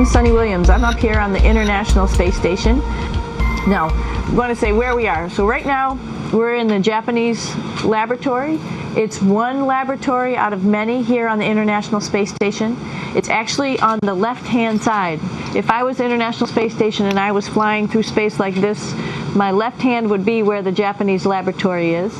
Sunny Williams. I'm up here on the International Space Station. Now, I'm going to say where we are. So right now, we're in the Japanese laboratory. It's one laboratory out of many here on the International Space Station. It's actually on the left-hand side. If I was International Space Station and I was flying through space like this, my left hand would be where the Japanese laboratory is.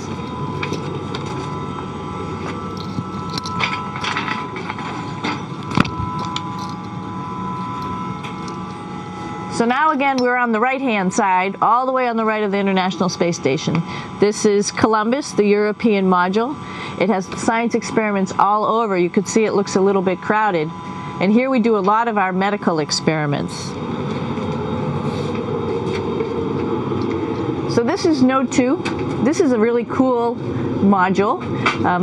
So now again, we're on the right-hand side, all the way on the right of the International Space Station. This is Columbus, the European module. It has science experiments all over. You could see it looks a little bit crowded. And here we do a lot of our medical experiments. So this is Node 2. This is a really cool module.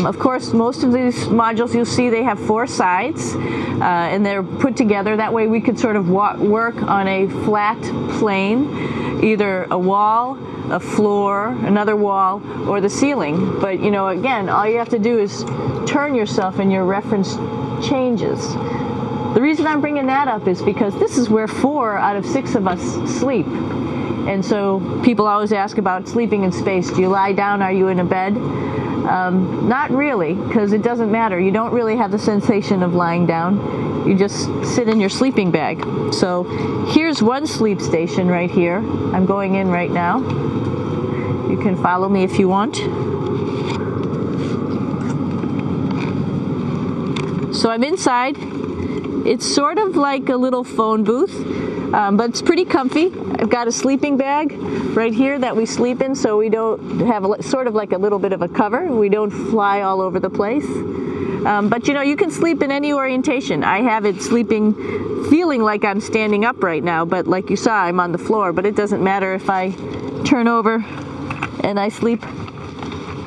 Of course, most of these modules you'll see they have 4 sides and they're put together. That way we could sort of work on a flat plane, either a wall, a floor, another wall, or the ceiling. But you know, again, all you have to do is turn yourself and your reference changes. The reason I'm bringing that up is because this is where 4 out of 6 of us sleep. And so people always ask about sleeping in space. Do you lie down? Are you in a bed? Not really, because it doesn't matter. You don't really have the sensation of lying down. You just sit in your sleeping bag. So here's one sleep station right here. I'm going in right now. You can follow me if you want. So I'm inside. It's sort of like a little phone booth, but it's pretty comfy. I've got a sleeping bag right here that we sleep in, so we don't have sort of like a little bit of a cover. We don't fly all over the place. But you know, you can sleep in any orientation. I have it sleeping, feeling like I'm standing up right now, but like you saw, I'm on the floor. But it doesn't matter if I turn over and I sleep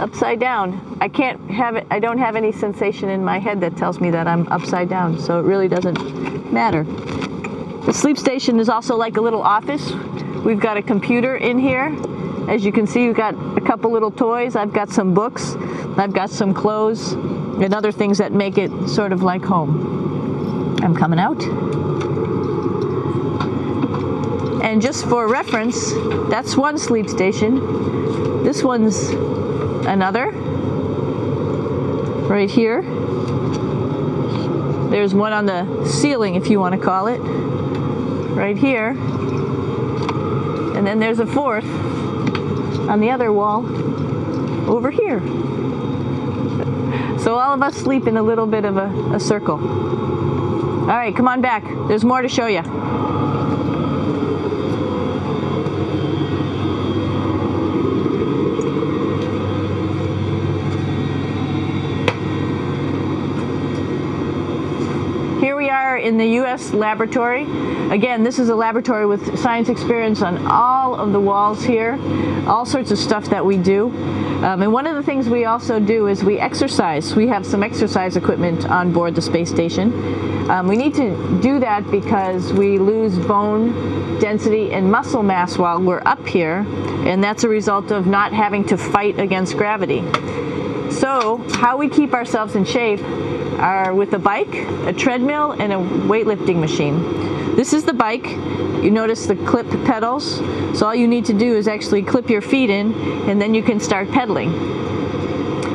upside down. I can't have it. I don't have any sensation in my head that tells me that I'm upside down, so it really doesn't matter. The sleep station is also like a little office. We've got a computer in here. As you can see, we've got a couple little toys. I've got some books. I've got some clothes and other things that make it sort of like home. I'm coming out. And just for reference, that's one sleep station. This one's another. Right here. There's one on the ceiling, if you want to call it. Right here. And then there's a 4th on the other wall over here. So all of us sleep in a little bit of a circle. All right, come on back. There's more to show you. Here we are in the U.S. laboratory. Again, this is a laboratory with science experience on all of the walls here, all sorts of stuff that we do. And one of the things we also do is we exercise. We have some exercise equipment on board the space station. We need to do that because we lose bone density and muscle mass while we're up here, and that's a result of not having to fight against gravity. So how we keep ourselves in shape are with a bike, a treadmill, and a weightlifting machine. This is the bike. You notice the clip pedals. So all you need to do is actually clip your feet in, and then you can start pedaling.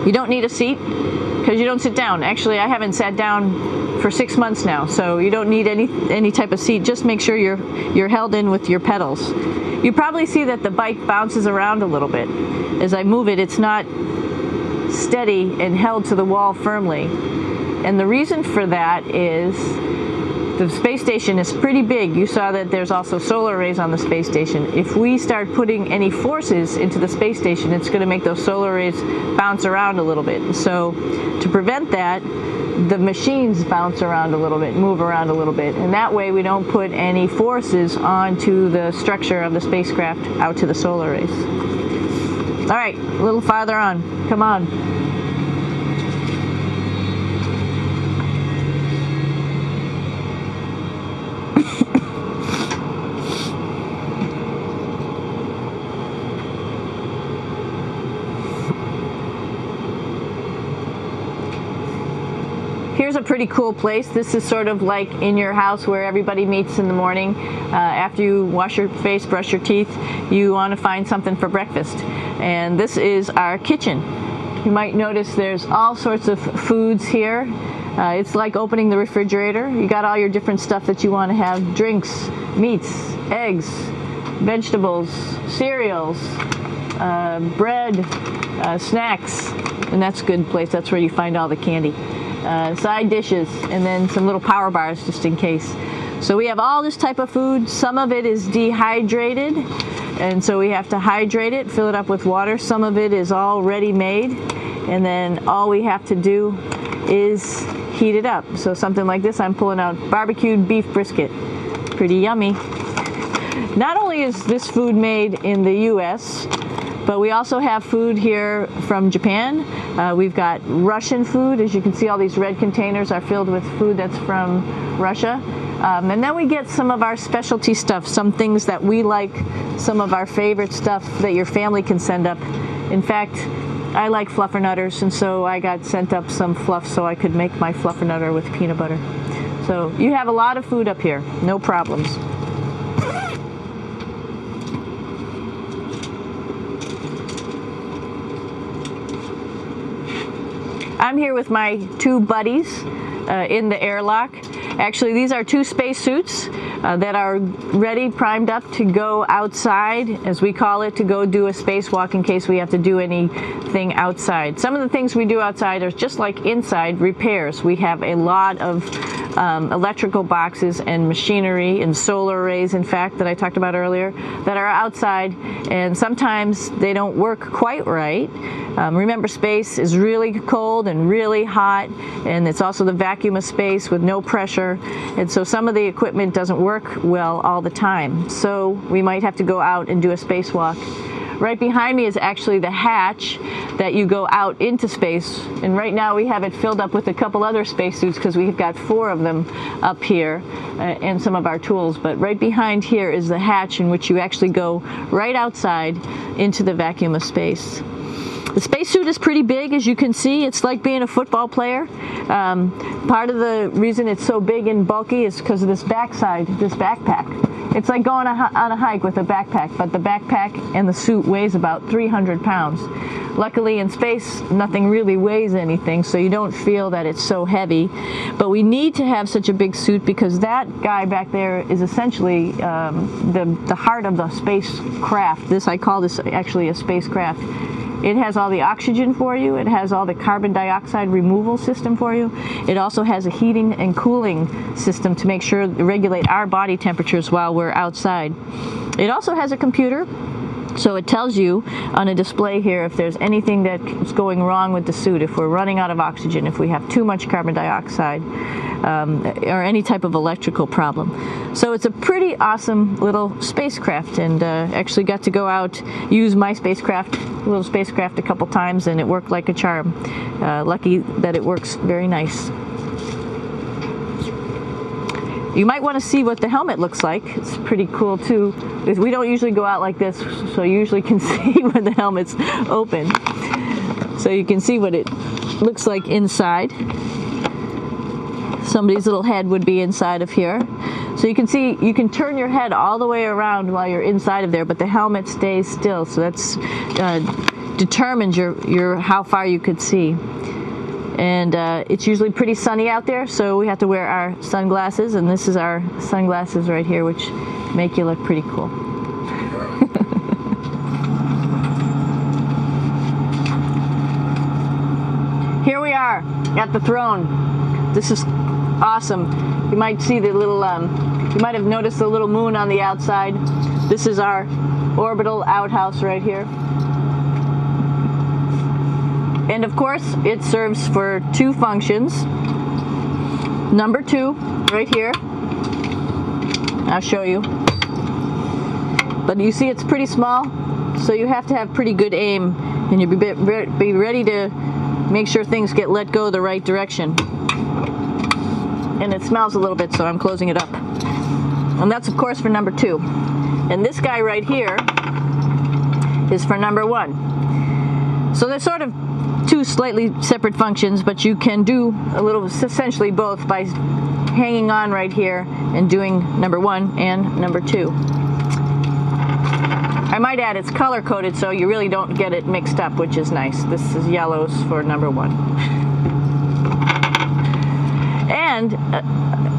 You don't need a seat because you don't sit down. Actually, I haven't sat down for 6 months now, so you don't need any type of seat. Just make sure you're held in with your pedals. You probably see that the bike bounces around a little bit. As I move it, it's not steady and held to the wall firmly. And the reason for that is the space station is pretty big. You saw that there's also solar arrays on the space station. If we start putting any forces into the space station, it's going to make those solar arrays bounce around a little bit. So to prevent that, the machines bounce around a little bit, move around a little bit. And that way we don't put any forces onto the structure of the spacecraft out to the solar arrays. All right, a little farther on. Come on. Here's a pretty cool place. This is sort of like in your house where everybody meets in the morning. After you wash your face, brush your teeth, you want to find something for breakfast. And this is our kitchen. You might notice there's all sorts of foods here. It's like opening the refrigerator. You got all your different stuff that you want to have: drinks, meats, eggs, vegetables, cereals, bread, snacks, and that's a good place. That's where you find all the candy. Side dishes, and then some little power bars just in case. So we have all this type of food. Some of it is dehydrated, and so we have to hydrate it, fill it up with water. Some of it is already made, and then all we have to do is heat it up. So something like this, I'm pulling out barbecued beef brisket. Pretty yummy. Not only is this food made in the US, but we also have food here from Japan. We've got Russian food. As you can see, all these red containers are filled with food that's from Russia. And then we get some of our specialty stuff, some things that we like, some of our favorite stuff that your family can send up. In fact, I like fluffernutters, and so I got sent up some fluff so I could make my fluffernutter with peanut butter. So you have a lot of food up here, no problems. I'm here with my two buddies in the airlock. Actually, these are two spacesuits that are ready, primed up to go outside, as we call it, to go do a spacewalk in case we have to do anything outside. Some of the things we do outside are just like inside repairs. We have a lot of electrical boxes and machinery and solar arrays, in fact, that I talked about earlier, that are outside, and sometimes they don't work quite right. Remember, space is really cold and really hot, and it's also the vacuum of space with no pressure, and so some of the equipment doesn't work well all the time. So we might have to go out and do a spacewalk. Right behind me is actually the hatch that you go out into space, and right now we have it filled up with a couple other spacesuits because we've got 4 of them up here and some of our tools. But right behind here is the hatch in which you actually go right outside into the vacuum of space. The spacesuit is pretty big, as you can see. It's like being a football player. Part of the reason it's so big and bulky is because of this backside, this backpack. It's like going on a hike with a backpack, but the backpack and the suit weighs about 300 pounds. Luckily in space, nothing really weighs anything, so you don't feel that it's so heavy. But we need to have such a big suit because that guy back there is essentially the heart of the spacecraft. I call this actually a spacecraft. It has all the oxygen for you. It has all the carbon dioxide removal system for you. It also has a heating and cooling system to make sure to regulate our body temperatures while we're outside. It also has a computer, so it tells you on a display here if there's anything that's going wrong with the suit, if we're running out of oxygen, if we have too much carbon dioxide, or any type of electrical problem. So it's a pretty awesome little spacecraft, and actually got to go out, use my little spacecraft a couple times, and it worked like a charm. Lucky that it works very nice. You might want to see what the helmet looks like. It's pretty cool too. We don't usually go out like this, so you usually can see when the helmet's open. So you can see what it looks like inside. Somebody's little head would be inside of here. So you can see, you can turn your head all the way around while you're inside of there, but the helmet stays still. So that's determines your how far you could see. And it's usually pretty sunny out there, so we have to wear our sunglasses, and this is our sunglasses right here, which make you look pretty cool. Here we are at the throne. This is awesome. You might see the little, you might have noticed the little moon on the outside. This is our orbital outhouse right here. And of course, it serves for 2 functions. Number 2, right here. I'll show you. But you see it's pretty small, so you have to have pretty good aim, and you'll be ready to make sure things get let go the right direction. And it smells a little bit, so I'm closing it up. And that's of course for number 2. And this guy right here is for number 1. So they're sort of two slightly separate functions, but you can do a little, essentially both, by hanging on right here and doing number 1 and number 2. I might add it's color coded so you really don't get it mixed up, which is nice. This is yellows for number 1. And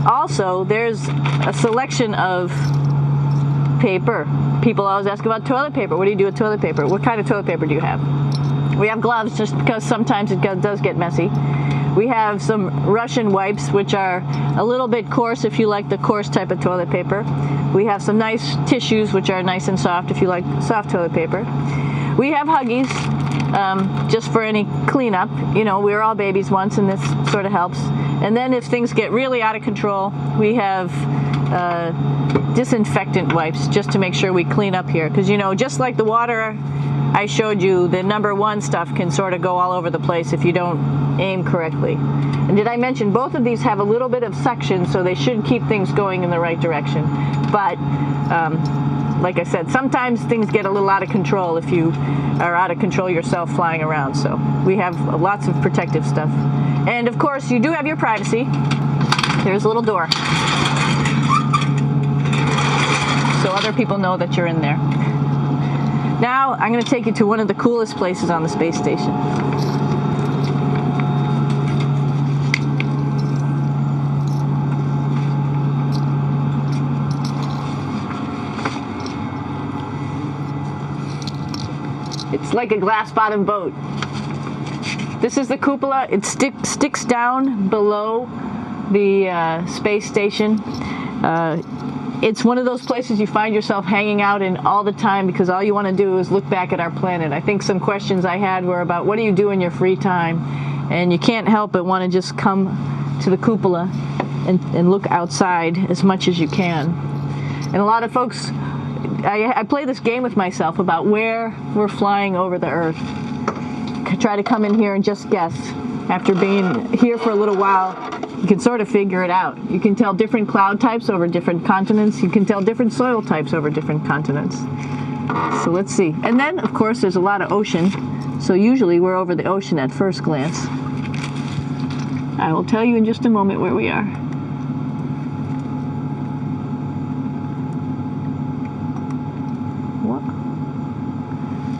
also there's a selection of paper. People always ask about toilet paper. What do you do with toilet paper? What kind of toilet paper do you have? We have gloves just because sometimes it does get messy. We have some Russian wipes, which are a little bit coarse if you like the coarse type of toilet paper. We have some nice tissues, which are nice and soft if you like soft toilet paper. We have Huggies, just for any cleanup. You know, we were all babies once, and this sort of helps. And then if things get really out of control, we have disinfectant wipes, just to make sure we clean up here. Because, you know, just like the water I showed you, the number 1 stuff can sort of go all over the place if you don't aim correctly. And did I mention both of these have a little bit of suction, so they should keep things going in the right direction. But like I said, sometimes things get a little out of control if you are out of control yourself flying around. So we have lots of protective stuff. And of course, you do have your privacy. There's a little door, so other people know that you're in there. Now I'm going to take you to one of the coolest places on the space station. It's like a glass-bottom boat. This is the cupola. It sticks down below the space station. It's one of those places you find yourself hanging out in all the time because all you want to do is look back at our planet. I think some questions I had were about what do you do in your free time? And you can't help but want to just come to the cupola and look outside as much as you can. And a lot of folks, I play this game with myself about where we're flying over the Earth. I try to come in here and just guess. After being here for a little while, you can sort of figure it out. You can tell different cloud types over different continents. You can tell different soil types over different continents. So let's see. And then, of course, there's a lot of ocean. So usually we're over the ocean at first glance. I will tell you in just a moment where we are.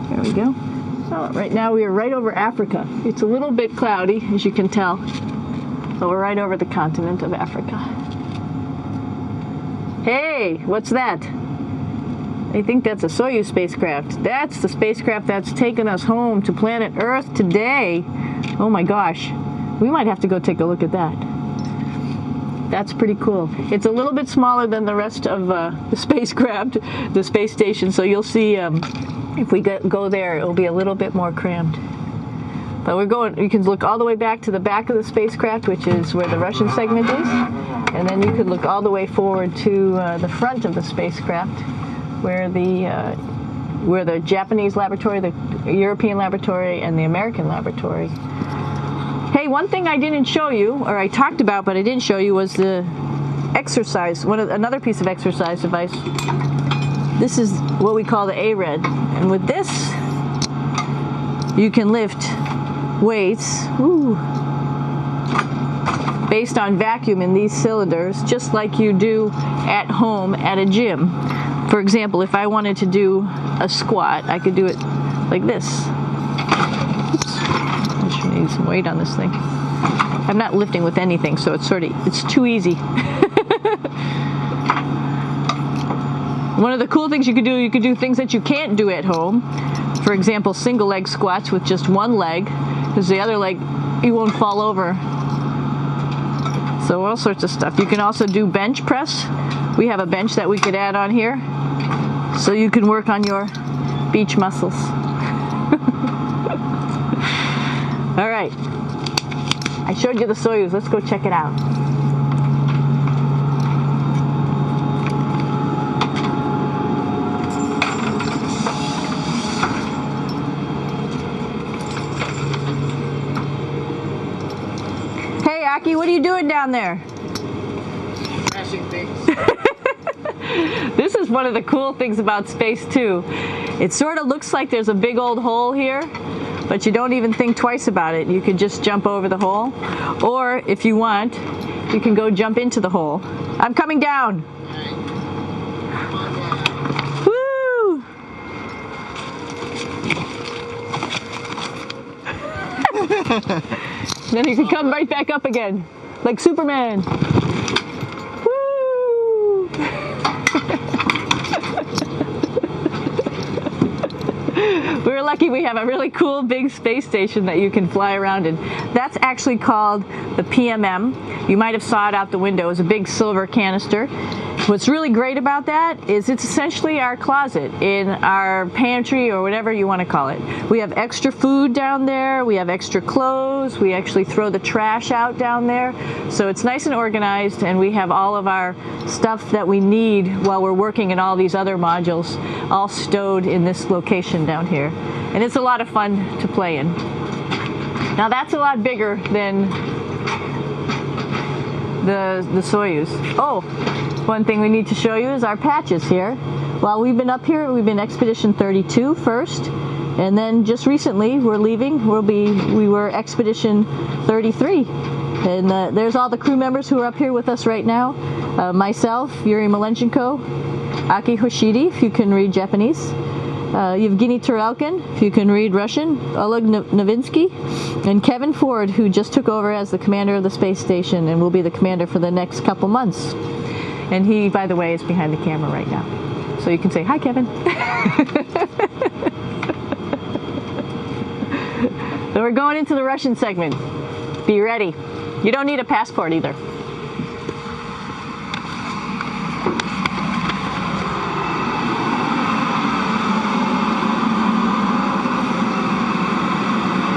There we go. So right now we are right over Africa. It's a little bit cloudy, as you can tell. But we're right over the continent of Africa. Hey, what's that? I think that's a Soyuz spacecraft. That's the spacecraft that's taken us home to planet Earth today. Oh my gosh. We might have to go take a look at that. That's pretty cool. It's a little bit smaller than the rest of the spacecraft, the space station, so you'll see if we go there, it'll be a little bit more crammed. But we're going, you can look all the way back to the back of the spacecraft, which is where the Russian segment is. And then you could look all the way forward to the front of the spacecraft, where the Japanese laboratory, the European laboratory, and the American laboratory. Hey, one thing I didn't show you, or I talked about but I didn't show you, was the exercise, another piece of exercise device. This is what we call the ARED. And with this, you can lift weights based on vacuum in these cylinders, just like you do at home at a gym. For example, if I wanted to do a squat, I could do it like this. Oops. I just need some weight on this thing. I'm not lifting with anything, so it's too easy. One of the cool things you could do things that you can't do at home. For example, single leg squats with just one leg, because the other leg, you won't fall over. So all sorts of stuff. You can also do bench press. We have a bench that we could add on here, so you can work on your beach muscles. All right. I showed you the Soyuz. Let's go check it out. Aki, what are you doing down there? Crashing things. This is one of the cool things about space too. It sort of looks like there's a big old hole here, but you don't even think twice about it. You could just jump over the hole, or if you want, you can go jump into the hole. I'm coming down. Woo! Then you can come right back up again, like Superman. Woo! We're lucky we have a really cool big space station that you can fly around in. That's actually called the PMM. You might have saw it out the window. It's a big silver canister. What's really great about that is it's essentially our closet in our pantry, or whatever you want to call it. We have extra food down there, we have extra clothes, we actually throw the trash out down there. So it's nice and organized, and we have all of our stuff that we need while we're working in all these other modules all stowed in this location down here. And it's a lot of fun to play in. Now that's a lot bigger than the Soyuz. Oh, one thing we need to show you is our patches here. While we've been up here, we've been Expedition 32 first, and then just recently we're leaving. We were Expedition 33, and there's all the crew members who are up here with us right now. Myself, Yuri Malenchenko, Aki Hoshidi, if you can read Japanese, Yevgeny Turelkin, if you can read Russian, Oleg Novinsky, and Kevin Ford, who just took over as the commander of the space station and will be the commander for the next couple months. And he, by the way, is behind the camera right now. So you can say, hi, Kevin. So we're going into the Russian segment. Be ready. You don't need a passport either.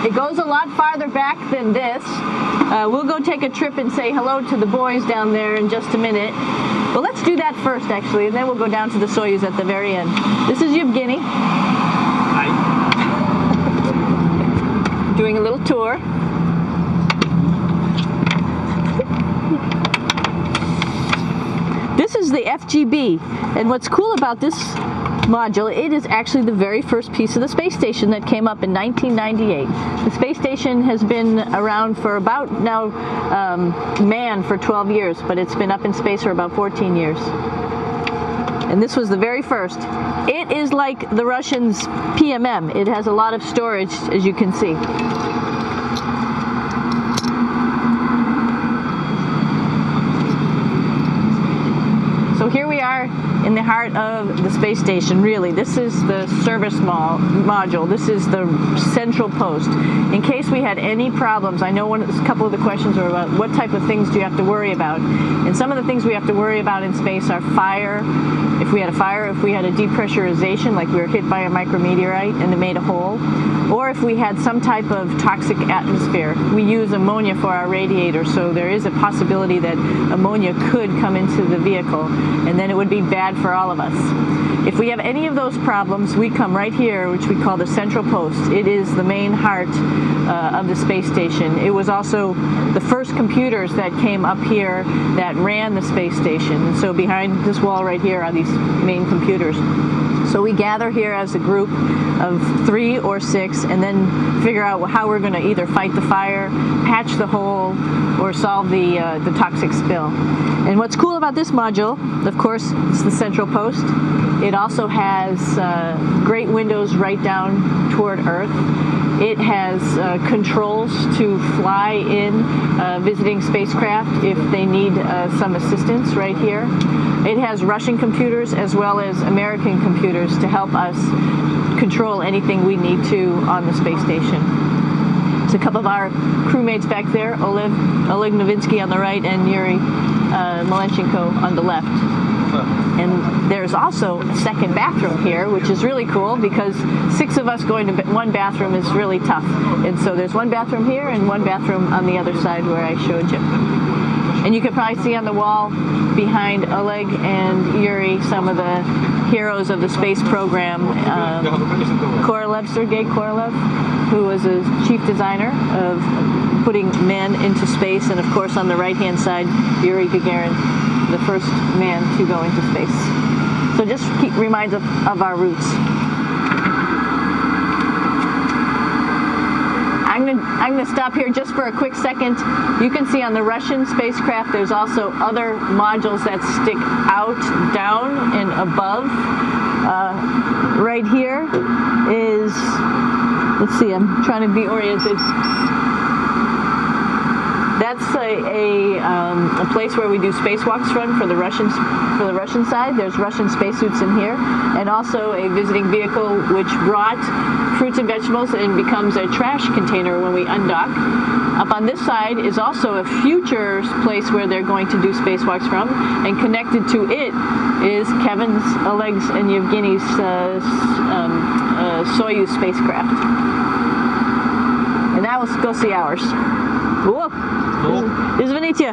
It goes a lot farther back than this. We'll go take a trip and say hello to the boys down there in just a minute. Well, let's do that first, actually, and then we'll go down to the Soyuz at the very end. This is Yevgeny. Hi. Doing a little tour. This is the FGB, and what's cool about this module, it is actually the very first piece of the space station that came up in 1998. The space station has been around for about now manned for 12 years, but it's been up in space for about 14 years. And this was the very first. It is like the Russians' PMM. It has a lot of storage, as you can see. So here we are in the heart of the space station, really. This is the service module. This is the central post. In case we had any problems, I know a couple of the questions were about what type of things do you have to worry about. And some of the things we have to worry about in space are fire. If we had a fire, if we had a depressurization, like we were hit by a micrometeorite and it made a hole, or if we had some type of toxic atmosphere. We use ammonia for our radiator, so there is a possibility that ammonia could come into the vehicle, and then it would be bad for all of us. If we have any of those problems, we come right here, which we call the central post. It is the main heart of the space station. It was also the first computers that came up here that ran the space station. And so behind this wall right here are these main computers. So we gather here as a group of 3 or 6 and then figure out how we're going to either fight the fire, patch the hole, or solve the toxic spill. And what's cool about this module, of course, it's the central post. It also has great windows right down toward Earth. It has controls to fly in visiting spacecraft if they need some assistance right here. It has Russian computers as well as American computers to help us control anything we need to on the space station. There's a couple of our crewmates back there, Oleg Novinsky on the right and Yuri Malenchenko on the left. And there's also a second bathroom here, which is really cool because 6 of us going to one bathroom is really tough. And so there's one bathroom here and one bathroom on the other side where I showed you. And you can probably see on the wall behind Oleg and Yuri some of the heroes of the space program. Korolev, Sergei Korolev, who was a chief designer of putting men into space. And of course on the right-hand side, Yuri Gagarin, the first man to go into space. So just reminds us of our roots. gonna stop here just for a quick second. You can see on the Russian spacecraft there's also other modules that stick out, down, and above. Right here is, let's see, I'm trying to be oriented. That's a place where we do spacewalks from for the Russian side. There's Russian spacesuits in here, and also a visiting vehicle which brought fruits and vegetables and becomes a trash container when we undock. Up on this side is also a future place where they're going to do spacewalks from, and connected to it is Kevin's, Oleg's, and Yevgeny's Soyuz spacecraft. And now let's go see ours. О, извините,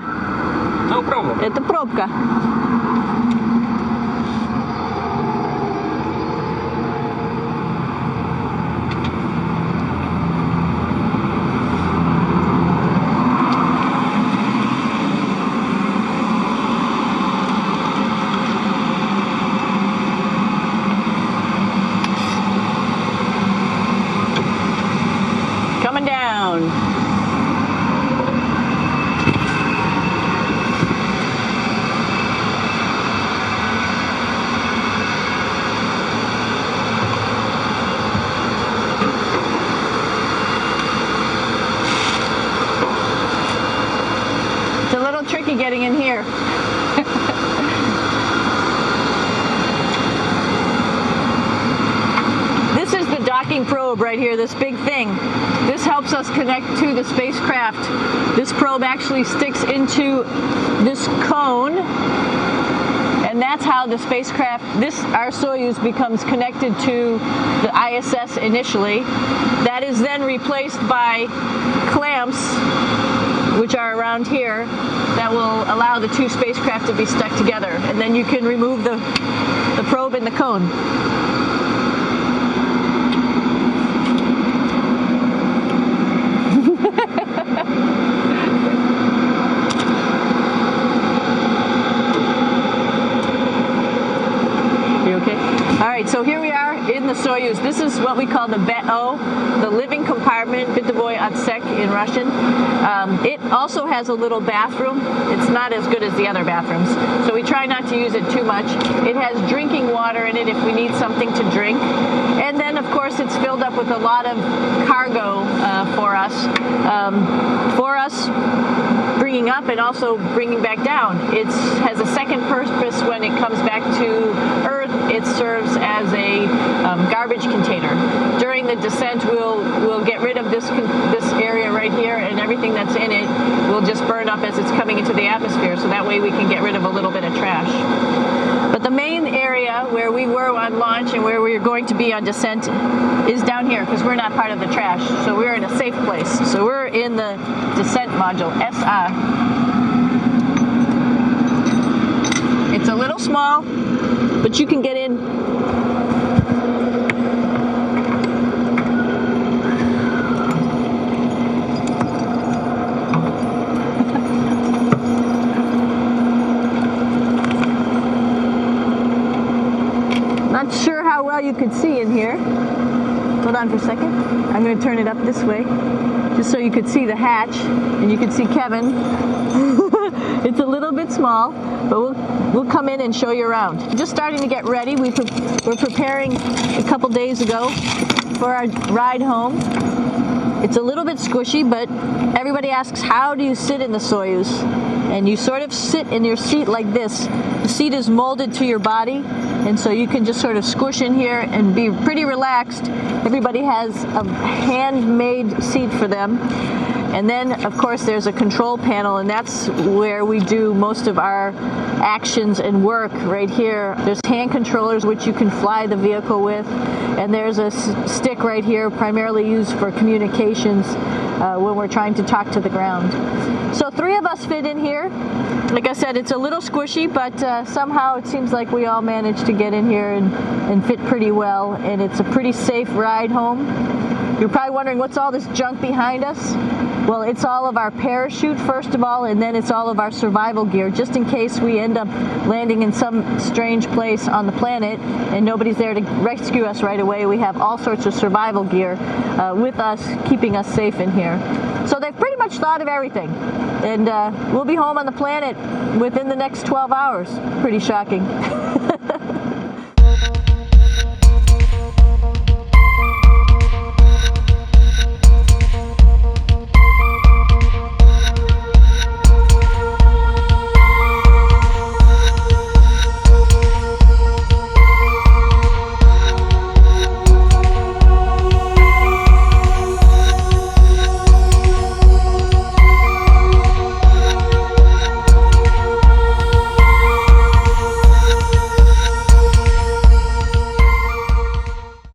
No problem. это пробка. Coming down. Tricky getting in here. This is the docking probe right here, this big thing. This helps us connect to the spacecraft. This probe actually sticks into this cone, and that's how the spacecraft, our Soyuz, becomes connected to the ISS initially. That is then replaced by clamps, which are around here, that will allow the two spacecraft to be stuck together. And then you can remove the probe and the cone. You okay? All right, so here we are in the Soyuz. This is what we call the BEO, the living compartment, Bitovoy Otsek in Russian. It also has a little bathroom. It's not as good as the other bathrooms, so we try not to use it too much. It has drinking water in it if we need something to drink. And then, of course, it's filled up with a lot of cargo for us bringing up and also bringing back down. It has a second purpose when it comes back to Earth. It serves as a garbage container. During the descent, we'll get rid of this area right here, and everything that's in it will just burn up as it's coming into the atmosphere, so that way we can get rid of a little bit of trash. But the main area where we were on launch and where we're going to be on descent is down here, because we're not part of the trash, so we're in a safe place. So we're in the descent module, SA. It's a little small, but you can get in. Not sure how well you could see in here. Hold on for a second. I'm going to turn it up this way, just so you could see the hatch, and you could see Kevin. It's a little bit small, but we'll come in and show you around. Just starting to get ready. We're preparing a couple days ago for our ride home. It's a little bit squishy, but everybody asks, how do you sit in the Soyuz? And you sort of sit in your seat like this. The seat is molded to your body, and so you can just sort of squish in here and be pretty relaxed. Everybody has a handmade seat for them. And then, of course, there's a control panel, and that's where we do most of our actions and work right here. There's hand controllers which you can fly the vehicle with, and there's a stick right here primarily used for communications when we're trying to talk to the ground. So 3 of us fit in here. Like I said, it's a little squishy, but somehow it seems like we all managed to get in here and fit pretty well, and it's a pretty safe ride home. You're probably wondering, what's all this junk behind us? Well, it's all of our parachute, first of all, and then it's all of our survival gear, just in case we end up landing in some strange place on the planet and nobody's there to rescue us right away. We have all sorts of survival gear with us, keeping us safe in here. So they've pretty much thought of everything. And we'll be home on the planet within the next 12 hours. Pretty shocking.